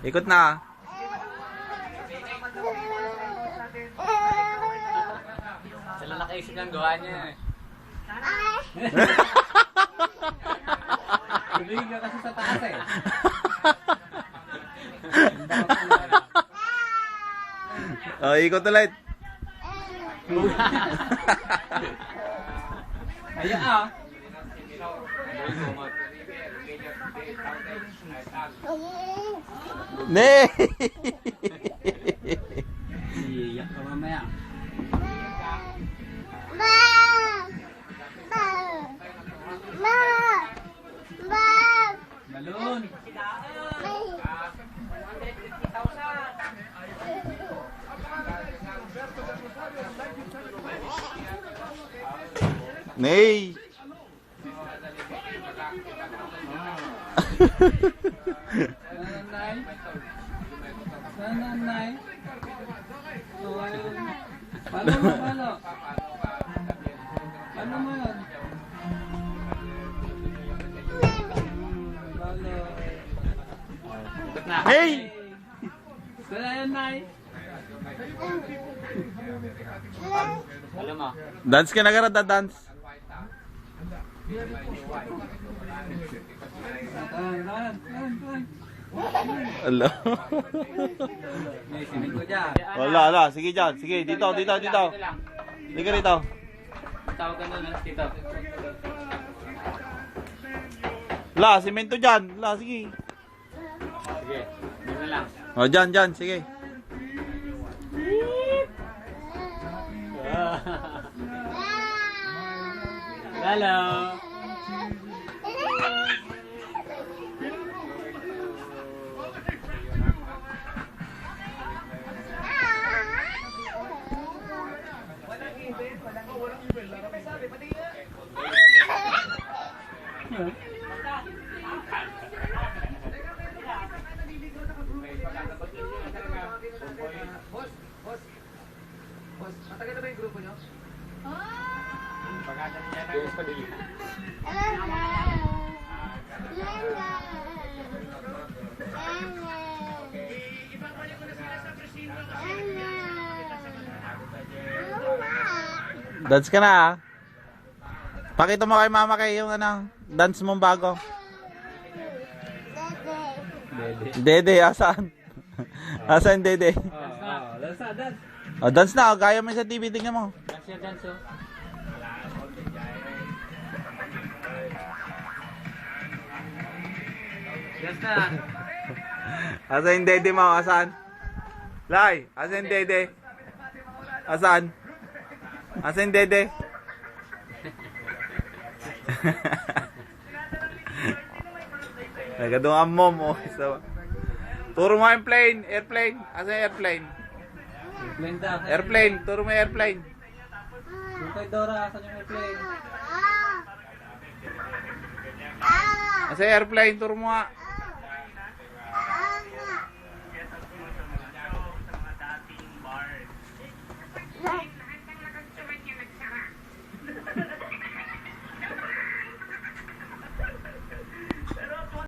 Ikot na. Sila nakaisip ng gawa niya eh. Tuloy ka kasi sa taas eh. Oh, ikot ulit. Ayan ah. Nee! Iiyak ka mamaya. Balon. Nee! Nanay. Nanay. Paano mo, paano? Paano mo yun? Paano? Hey! Sala yan, Nay. Alam mo? Dance ka na ka na, dance. Ala. May sinig ko dyan. Wala. Sige dyan. Sige, dito. Hindi ka rito. Tawag ka na dito. La, simento dyan. La, sige. Sige, yun na lang. O, dyan. Sige. Hello. Boss, matagal na ba yung grupo nyo? Dance ka na, ah. Pakita mo kay mama kay yung dance mong bago. Dede, asan? Asan Dede? Dance. Oh, dance na, gaya mo sa TV, tingnan mo. Dance oh. Dance na. Asan yung Dede mo? Asan? Lai, asan yung Dede? Asan? Asan yung Dede? Nagadong ang mom, oh. So, turo mo yung plane, airplane. Asan yung airplane? Airplane daw. Airplane, turo mo yung airplane. Yung kay Dora, asan yung airplane? Asan yung airplane, turo mo nga.